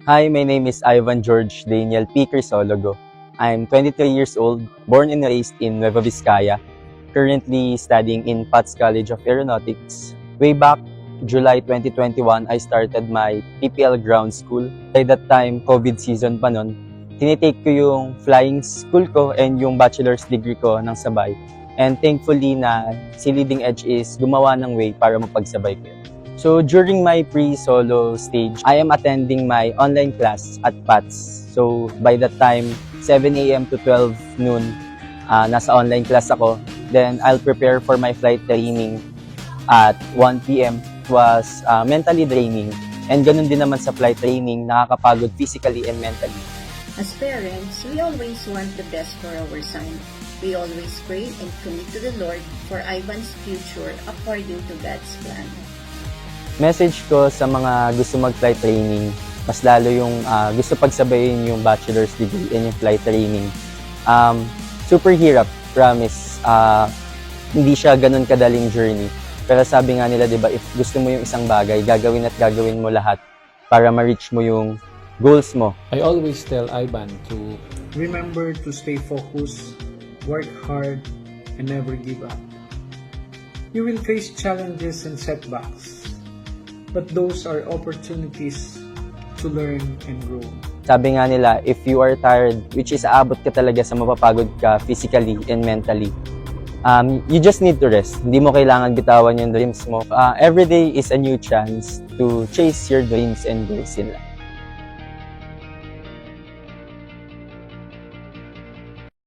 Hi, my name is Ivan George Daniel P. Crisologo. I'm 23 years old, born and raised in Nueva Vizcaya, currently studying in Pats College of Aeronautics. Way back July 2021, I started my PPL ground school. By that time, COVID season pa nun, tinitake ko yung flying school ko and yung bachelor's degree ko ng sabay. And thankfully na si Leading Edge is gumawa ng way para mapagsabay ko yun. So during my pre-solo stage, I am attending my online class at PATS. So by that time, 7 a.m. to 12 noon, nasa online class ako. Then I'll prepare for my flight training at 1 p.m. It was mentally draining. And ganun din naman sa flight training, nakakapagod physically and mentally. As parents, we always want the best for our son. We always pray and commit to the Lord for Ivan's future according to God's plan. Message ko sa mga gusto mag-flight training, mas lalo yung gusto pagsabayin yung bachelor's degree and yung flight training. Super hirap, promise. Hindi siya ganun kadaling journey. Pero sabi nga nila, di ba, if gusto mo yung isang bagay, gagawin at gagawin mo lahat para ma-reach mo yung goals mo. I always tell Ivan to remember to stay focused, work hard, and never give up. You will face challenges and setbacks, but those are opportunities to learn and grow. Sabi nga nila, if you are tired, which is aabot ka talaga sa mapapagod ka physically and mentally, you just need to rest. Hindi mo kailangan bitawan yung dreams mo. Every day is a new chance to chase your dreams and goals in life.